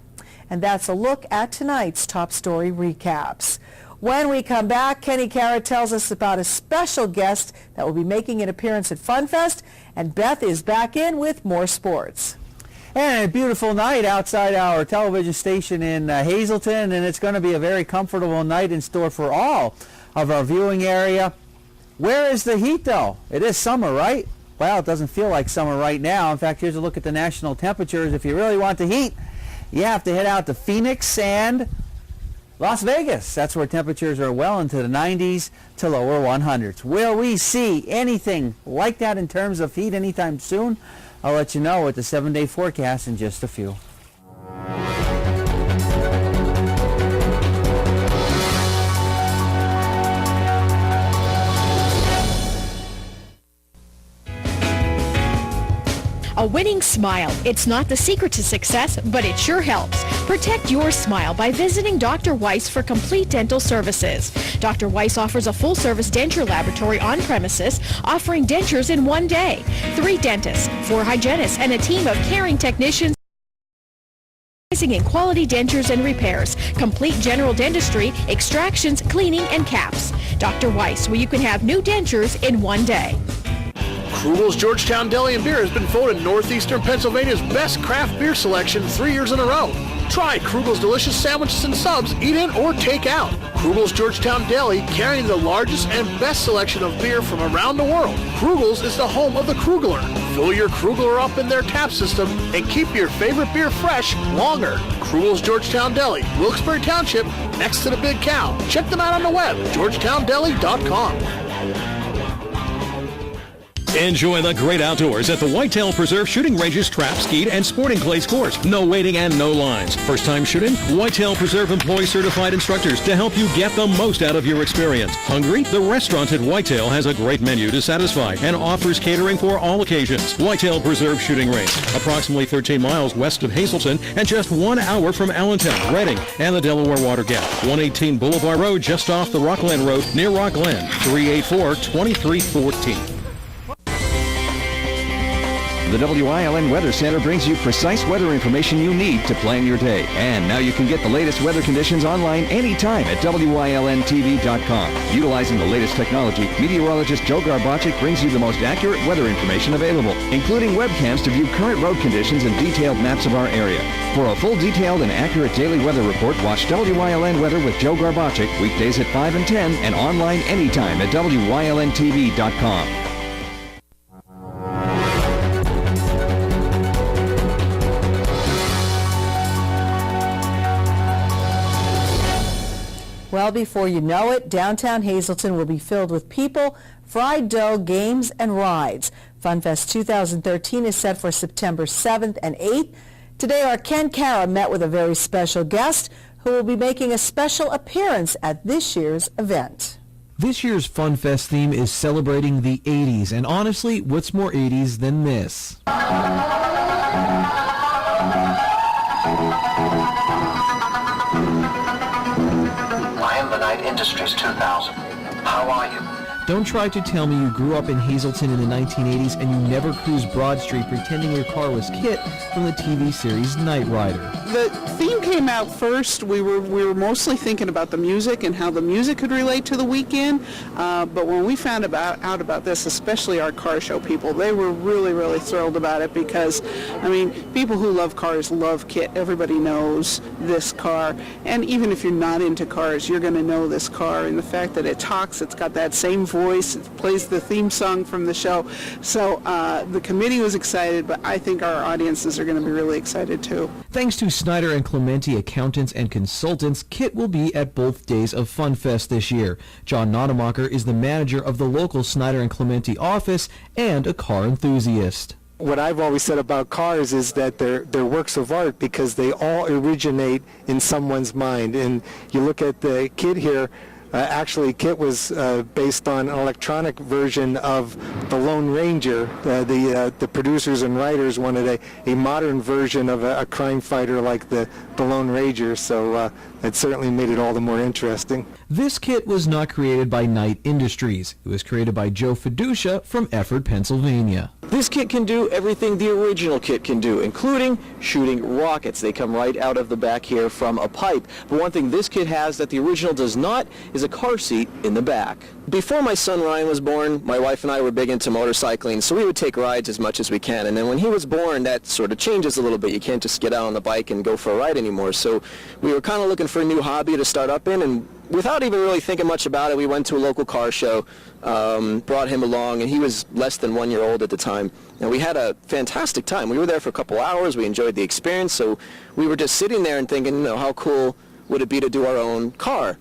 And that's a look at tonight's top story recaps. When we come back, Kenny Carrot tells us about a special guest that will be making an appearance at FunFest, and Beth is back in with more sports. And a beautiful night outside our television station in Hazleton, and it's going to be a very comfortable night in store for all of our viewing area. Where is the heat, though? It is summer, right? Well, it doesn't feel like summer right now. In fact, here's a look at the national temperatures. If you really want the heat, you have to head out to Phoenix and Las Vegas. That's where temperatures are well into the 90s to lower 100s. Will we see anything like that in terms of heat anytime soon? I'll let you know with the 7-day forecast in just a few. A winning smile. It's not the secret to success, but it sure helps. Protect your smile by visiting Dr. Weiss for complete dental services. Dr. Weiss offers a full-service denture laboratory on premises, offering dentures in one day. 3 dentists, 4 hygienists, and a team of caring technicians in quality dentures and repairs, complete general dentistry, extractions, cleaning, and caps. Dr. Weiss, where you can have new dentures in one day. Krugel's Georgetown Deli and Beer has been voted Northeastern Pennsylvania's best craft beer selection 3 years in a row. Try Krugel's delicious sandwiches and subs, eat in or take out. Krugel's Georgetown Deli, carrying the largest and best selection of beer from around the world. Krugel's is the home of the Krugler. Fill your Krugler up in their tap system and keep your favorite beer fresh longer. Krugel's Georgetown Deli, Wilkes-Barre Township, next to the Big Cow. Check them out on the web, georgetowndeli.com. Enjoy the great outdoors at the Whitetail Preserve Shooting Range's Trap, Skeet, and Sporting Clays course. No waiting and no lines. First time shooting? Whitetail Preserve employs certified instructors to help you get the most out of your experience. Hungry? The restaurant at Whitetail has a great menu to satisfy and offers catering for all occasions. Whitetail Preserve Shooting Range, approximately 13 miles west of Hazleton and just 1 hour from Allentown, Reading, and the Delaware Water Gap. 118 Boulevard Road, just off the Rockland Road near Rockland. 384-2314. The WILN Weather Center brings you precise weather information you need to plan your day. And now you can get the latest weather conditions online anytime at WILNTV.com. Utilizing the latest technology, meteorologist Joe Garbacik brings you the most accurate weather information available, including webcams to view current road conditions and detailed maps of our area. For a full, detailed, and accurate daily weather report, watch WILN Weather with Joe Garbacik weekdays at 5 and 10 and online anytime at WILNTV.com. Well, before you know it, downtown Hazleton will be filled with people, fried dough, games, and rides. FunFest 2013 is set for September 7th and 8th. Today, our Ken Cara met with a very special guest who will be making a special appearance at this year's event. This year's FunFest theme is celebrating the 80s, and honestly, what's more 80s than this? I am the Night Industries 2000. How are you? Don't try to tell me you grew up in Hazleton in the 1980s and you never cruised Broad Street pretending your car was Kit from the TV series Knight Rider. The theme came out first. We were mostly thinking about the music and how the music could relate to the weekend. But when we found out about this, especially our car show people, they were really, really thrilled about it because, I mean, people who love cars love Kit. Everybody knows this car. And even if you're not into cars, you're going to know this car. And the fact that it talks, it's got that same voice, it plays the theme song from the show. So the committee was excited, but I think our audiences are going to be really excited too. Thanks to Snyder and Clementi accountants and consultants, Kit will be at both days of FunFest this year. John Nonemacher is the manager of the local Snyder and Clementi office and a car enthusiast. What I've always said about cars is that they're works of art because they all originate in someone's mind. And you look at the Kit here, actually, Kit was based on an electronic version of the Lone Ranger. The producers and writers wanted a modern version of a crime fighter like the Lone Ranger, so it certainly made it all the more interesting. This kit was not created by Knight Industries. It was created by Joe Fiducia from Efford, Pennsylvania. This kit can do everything the original kit can do, including shooting rockets. They come right out of the back here from a pipe. But one thing this kit has that the original does not is a car seat in the back. Before my son Ryan was born, my wife and I were big into motorcycling, so we would take rides as much as we can. And then when he was born, that sort of changes a little bit. You can't just get out on the bike and go for a ride anymore. So we were kind of looking for a new hobby to start up in, and without even really thinking much about it, we went to a local car show, brought him along, and he was less than 1 year old at the time. And we had a fantastic time. We were there for a couple hours. We enjoyed the experience. So we were just sitting there and thinking, you know, how cool would it be to do our own car?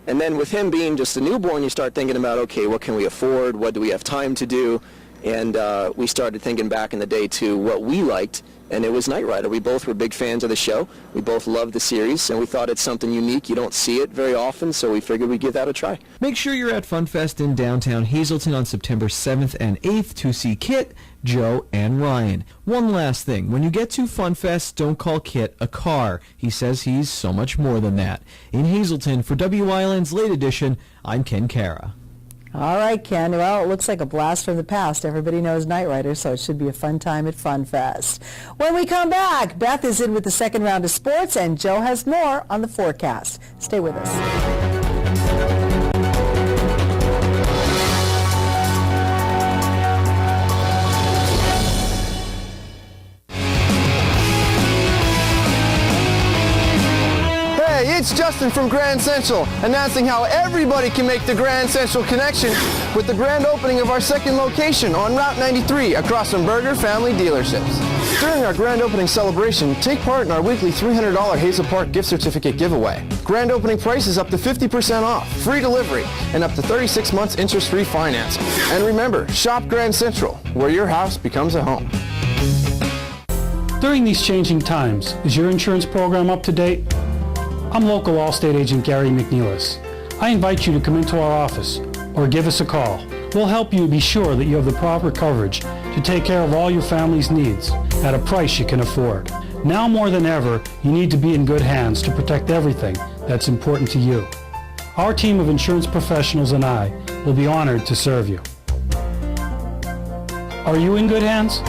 And then with him being just a newborn, you start thinking about, okay, what can we afford? What do we have time to do? And we started thinking back in the day to what we liked, and it was Knight Rider. We both were big fans of the show. We both loved the series, and we thought it's something unique. You don't see it very often, so we figured we'd give that a try. Make sure you're at FunFest in downtown Hazleton on September 7th and 8th to see Kit, Joe, and Ryan. One last thing. When you get to FunFest, don't call Kit a car. He says he's so much more than that. In Hazleton, for WYLN's Late Edition, I'm Ken Cara. All right, Ken. Well, it looks like a blast from the past. Everybody knows Knight Rider, so it should be a fun time at FunFest. When we come back, Beth is in with the second round of sports, and Joe has more on the forecast. Stay with us. It's Justin from Grand Central, announcing how everybody can make the Grand Central connection with the grand opening of our second location on Route 93 across from Berger Family Dealerships. During our grand opening celebration, take part in our weekly $300 Hazel Park gift certificate giveaway. Grand opening price is up to 50% off, free delivery, and up to 36 months interest-free finance. And remember, shop Grand Central, where your house becomes a home. During these changing times, is your insurance program up to date? I'm local Allstate agent Gary McNeilis. I invite you to come into our office or give us a call. We'll help you be sure that you have the proper coverage to take care of all your family's needs at a price you can afford. Now more than ever, you need to be in good hands to protect everything that's important to you. Our team of insurance professionals and I will be honored to serve you. Are you in good hands?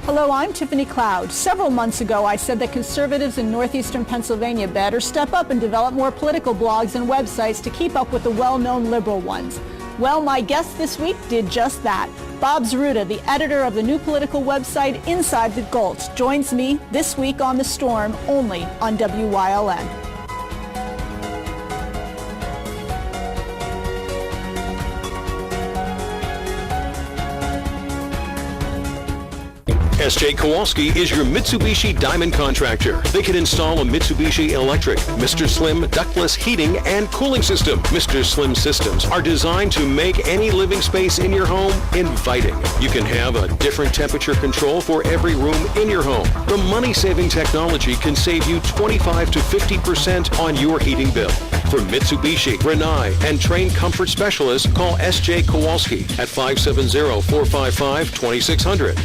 Hello, I'm Tiffany Cloud. Several months ago, I said that conservatives in northeastern Pennsylvania better step up and develop more political blogs and websites to keep up with the well-known liberal ones. Well, my guest this week did just that. Bob Zaruta, the editor of the new political website Inside the Gulch, joins me this week on The Storm, only on WYLN. S.J. Kowalski is your Mitsubishi Diamond contractor. They can install a Mitsubishi electric, Mr. Slim ductless heating and cooling system. Mr. Slim systems are designed to make any living space in your home inviting. You can have a different temperature control for every room in your home. The money-saving technology can save you 25 to 50% on your heating bill. For Mitsubishi, Rinnai, and trained comfort specialists, call S.J. Kowalski at 570-455-2600.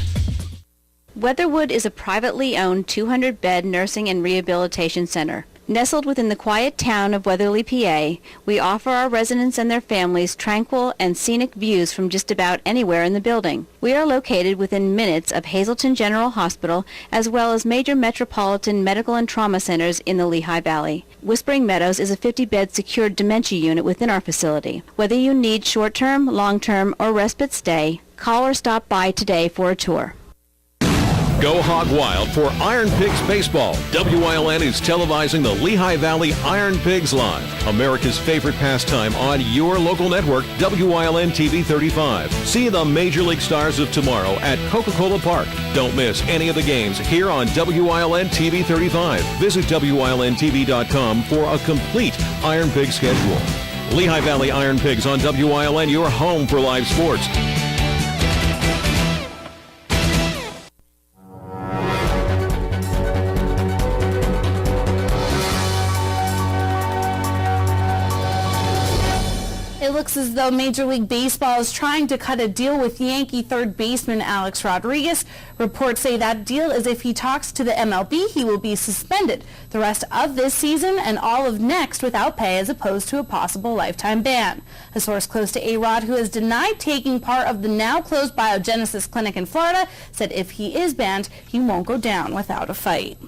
Weatherwood is a privately owned 200-bed nursing and rehabilitation center. Nestled within the quiet town of Weatherly, PA, we offer our residents and their families tranquil and scenic views from just about anywhere in the building. We are located within minutes of Hazleton General Hospital as well as major metropolitan medical and trauma centers in the Lehigh Valley. Whispering Meadows is a 50-bed secured dementia unit within our facility. Whether you need short-term, long-term, or respite stay, call or stop by today for a tour. Go hog wild for Iron Pigs Baseball. WILN is televising the Lehigh Valley Iron Pigs Live, America's favorite pastime on your local network, WILN TV 35. See the Major League Stars of tomorrow at Coca-Cola Park. Don't miss any of the games here on WILN TV 35. Visit WILNTV.com for a complete Iron Pig schedule. Lehigh Valley Iron Pigs on WILN, your home for live sports. It looks as though Major League Baseball is trying to cut a deal with Yankee third baseman Alex Rodriguez. Reports say that deal is if he talks to the MLB, he will be suspended the rest of this season and all of next without pay as opposed to a possible lifetime ban. A source close to A-Rod, who has denied taking part of the now closed Biogenesis clinic in Florida, said if he is banned, he won't go down without a fight.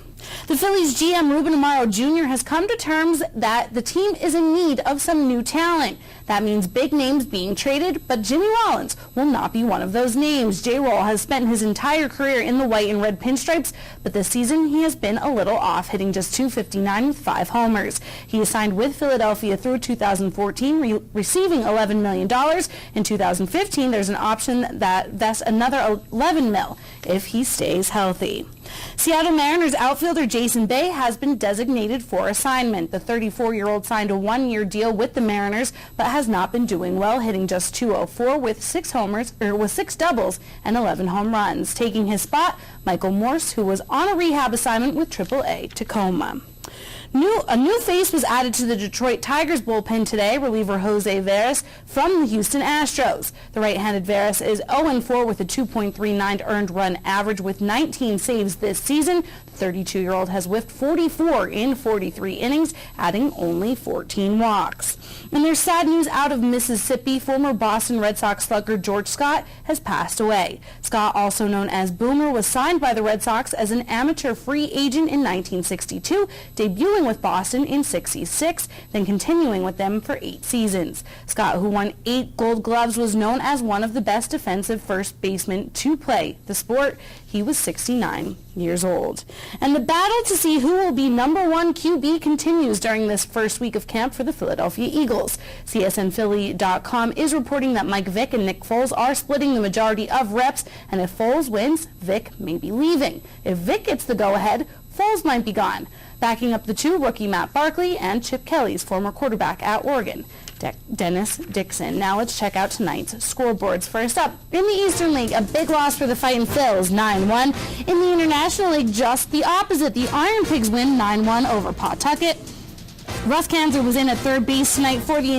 The Phillies GM Ruben Amaro Jr. has come to terms that the team is in need of some new talent. That means big names being traded, but Jimmy Rollins will not be one of those names. J-Roll has spent his entire career in the white and red pinstripes, but this season he has been a little off, hitting just .259 with 5 homers. He is signed with Philadelphia through 2014, receiving $11 million. In 2015, there's an option that vests another $11 million if he stays healthy. Seattle Mariners outfielder Jason Bay has been designated for assignment. The 34-year-old signed a one-year deal with the Mariners, but has not been doing well, hitting just .204 with 6 doubles and 11 home runs. Taking his spot, Michael Morse, who was on a rehab assignment with AAA Tacoma. A new face was added to the Detroit Tigers bullpen today, reliever Jose Veras from the Houston Astros. The right-handed Veras is 0-4 with a 2.39 earned run average with 19 saves this season. The 32-year-old has whiffed 44 in 43 innings, adding only 14 walks. And there's sad news out of Mississippi. Former Boston Red Sox slugger George Scott has passed away. Scott, also known as Boomer, was signed by the Red Sox as an amateur free agent in 1962, debuting with Boston in '66, then continuing with them for 8 seasons. Scott, who won 8 Gold Gloves, was known as one of the best defensive first basemen to play the sport. He was 69 years old. And the battle to see who will be number 1 QB continues during this first week of camp for the Philadelphia Eagles. CSNPhilly.com is reporting that Mike Vick and Nick Foles are splitting the majority of reps, and if Foles wins, Vick may be leaving. If Vick gets the go-ahead, Foles might be gone. Backing up the two, rookie Matt Barkley and Chip Kelly's former quarterback at Oregon, Dennis Dixon. Now let's check out tonight's scoreboards. First up, in the Eastern League, a big loss for the Fightin' Phils, 9-1. In the International League, just the opposite. The Iron Pigs win 9-1 over Pawtucket. Russ Kanzer was in at third base tonight for the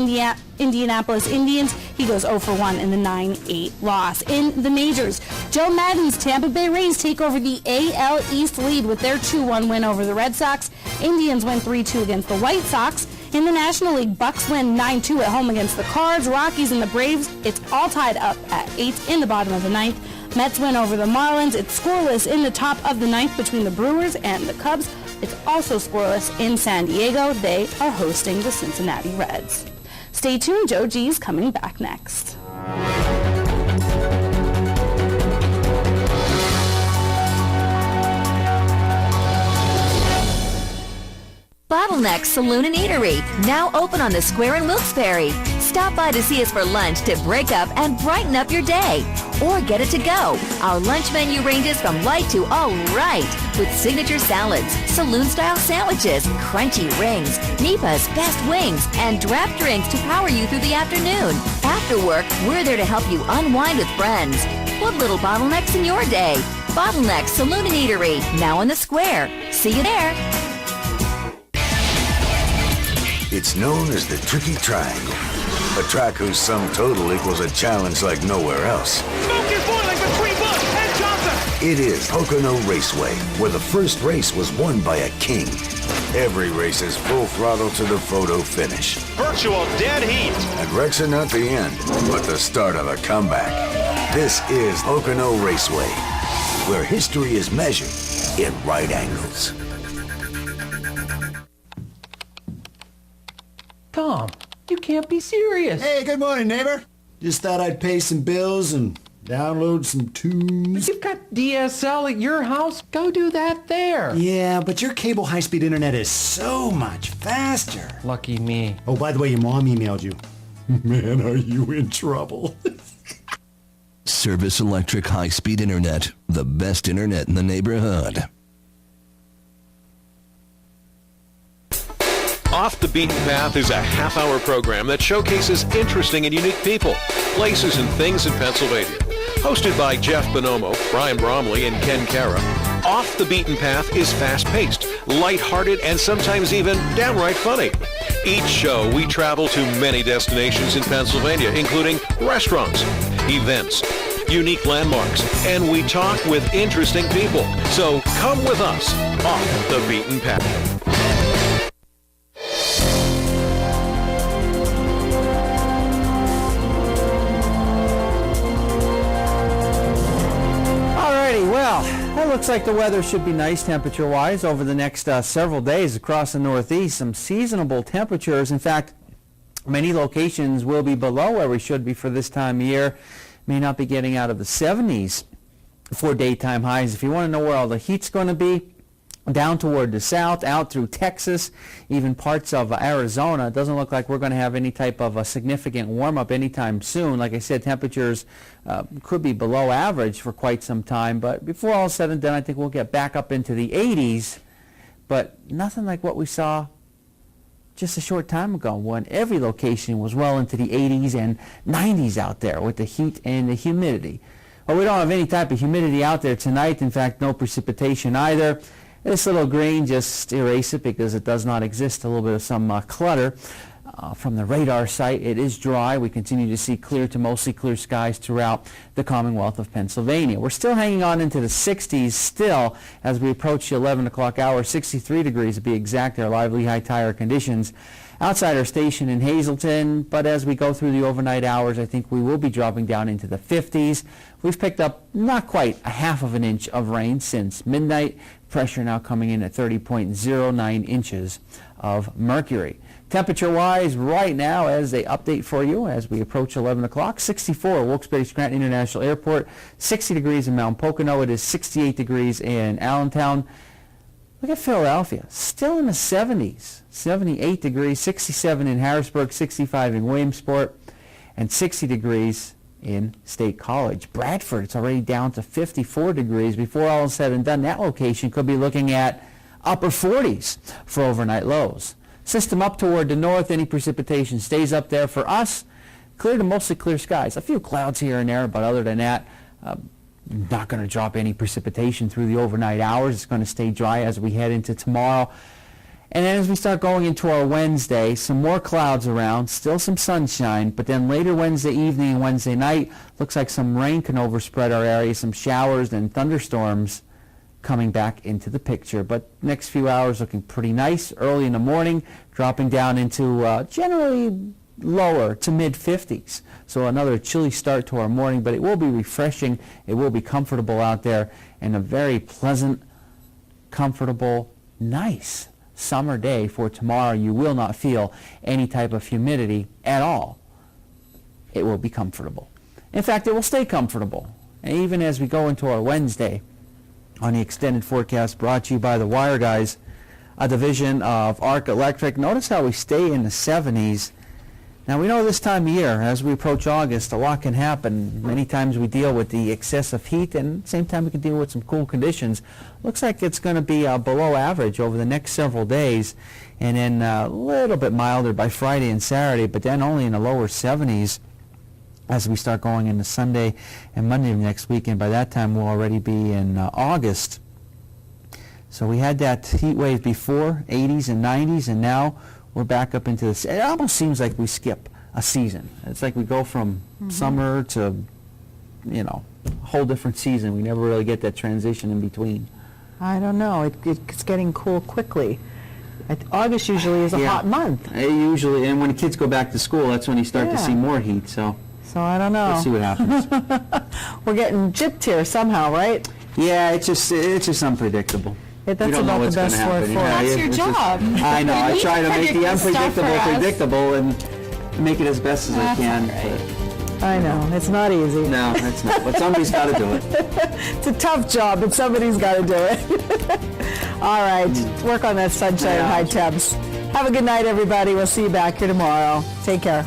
Indianapolis Indians. He goes 0-for-1 in the 9-8 loss. In the majors, Joe Maddon's Tampa Bay Rays take over the AL East lead with their 2-1 win over the Red Sox. Indians win 3-2 against the White Sox. In the National League, Bucks win 9-2 at home against the Cards. Rockies and the Braves, it's all tied up at 8 in the bottom of the 9th. Mets win over the Marlins. It's scoreless in the top of the 9th between the Brewers and the Cubs. It's also scoreless in San Diego. They are hosting the Cincinnati Reds. Stay tuned. Joe G's coming back next. Bottleneck Saloon and Eatery, now open on the Square in Wilkes-Barre. Stop by to see us for lunch to break up and brighten up your day. Or get it to go. Our lunch menu ranges from light to all right, with signature salads, saloon-style sandwiches, crunchy rings, Nipa's best wings, and draft drinks to power you through the afternoon. After work, we're there to help you unwind with friends. Put little bottlenecks in your day. Bottleneck Saloon and Eatery, now on the Square. See you there. It's known as the Tricky Triangle, a track whose sum total equals a challenge like nowhere else. Smoke is boiling between Bush and Johnson! It is Pocono Raceway, where the first race was won by a king. Every race is full throttle to the photo finish. Virtual dead heat. And wrecks are not the end, but the start of a comeback. This is Pocono Raceway, where history is measured in right angles. Tom, you can't be serious. Hey, good morning, neighbor. Just thought I'd pay some bills and download some tunes. You've got DSL at your house. Go do that there. Yeah, but your cable high-speed internet is so much faster. Lucky me. Oh, by the way, your mom emailed you. Man, are you in trouble. Service Electric high-speed internet, the best internet in the neighborhood. Off the Beaten Path is a half-hour program that showcases interesting and unique people, places, and things in Pennsylvania. Hosted by Jeff Bonomo, Brian Bromley, and Ken Cara, Off the Beaten Path is fast-paced, lighthearted, and sometimes even downright funny. Each show, we travel to many destinations in Pennsylvania, including restaurants, events, unique landmarks, and we talk with interesting people. So come with us off the Beaten Path. Well, it looks like the weather should be nice temperature-wise over the next several days across the Northeast. Some seasonable temperatures. In fact, many locations will be below where we should be for this time of year. May not be getting out of the 70s for daytime highs. If you want to know where all the heat's going to be, down toward the south, out through Texas, even parts of Arizona. It doesn't look like we're going to have any type of a significant warm-up anytime soon. Like I said, temperatures could be below average for quite some time, but before all is said and done, I think we'll get back up into the 80s, but nothing like what we saw just a short time ago when every location was well into the 80s and 90s out there with the heat and the humidity. Well, we don't have any type of humidity out there tonight. In fact, no precipitation either. This little green, just erase it because it does not exist. A little bit of some clutter from the radar site. It is dry. We continue to see clear to mostly clear skies throughout the Commonwealth of Pennsylvania. We're still hanging on into the 60s still as we approach the 11 o'clock hour. 63 degrees to be exact. Our lively high tire conditions outside our station in Hazleton, but as we go through the overnight hours, I think we will be dropping down into the 50s. We've picked up not quite a half of an inch of rain since midnight. Pressure now coming in at 30.09 inches of mercury. Temperature-wise, right now, as they update for you as we approach 11 o'clock, 64 Wilkes-Barre-Scranton International Airport, 60 degrees in Mount Pocono. It is 68 degrees in Allentown. Look at Philadelphia, still in the 70s, 78 degrees, 67 in Harrisburg, 65 in Williamsport, and 60 degrees in State College. Bradford, it's already down to 54 degrees. Before all is said and done, that location could be looking at upper 40s for overnight lows. System up toward the north, any precipitation stays up there. For us, clear to mostly clear skies. A few clouds here and there, but other than that, not going to drop any precipitation through the overnight hours. It's going to stay dry as we head into tomorrow. And then as we start going into our Wednesday, some more clouds around, still some sunshine, but then later Wednesday evening and Wednesday night, looks like some rain can overspread our area, some showers and thunderstorms coming back into the picture. But next few hours looking pretty nice. Early in the morning, dropping down into generally lower to mid-50s. So another chilly start to our morning, but it will be refreshing. It will be comfortable out there, and a very pleasant, comfortable, nice summer day for tomorrow. You will not feel any type of humidity at all. It will be comfortable. In fact, it will stay comfortable. And even as we go into our Wednesday on the extended forecast brought to you by the Wire Guys, a division of Arc Electric. Notice how we stay in the 70s. Now, we know this time of year, as we approach August, a lot can happen. Many times we deal with the excessive heat, and at the same time we can deal with some cool conditions. Looks like it's going to be below average over the next several days, and then a little bit milder by Friday and Saturday, but then only in the lower 70s as we start going into Sunday and Monday of next weekend. By that time, we'll already be in August. So we had that heat wave before, 80s and 90s, and now we're back up into this. It almost seems like we skip a season. It's like we go from summer to, you know, a whole different season. We never really get that transition in between. I don't know. It's getting cool quickly. August usually is a hot month. Usually, and when the kids go back to school, that's when you start to see more heat. So I don't know. We'll see what happens. We're getting gypped here somehow, right? Yeah, it's just unpredictable. That's about the best word for it. That's your job. I know. I try to make the unpredictable stuff for us. predictable and make it as best as I can. I know. It's not easy. No, it's not. But somebody's got to do it. It's a tough job, but somebody's got to do it. All right. Work on that sunshine and high temps. Have a good night, everybody. We'll see you back here tomorrow. Take care.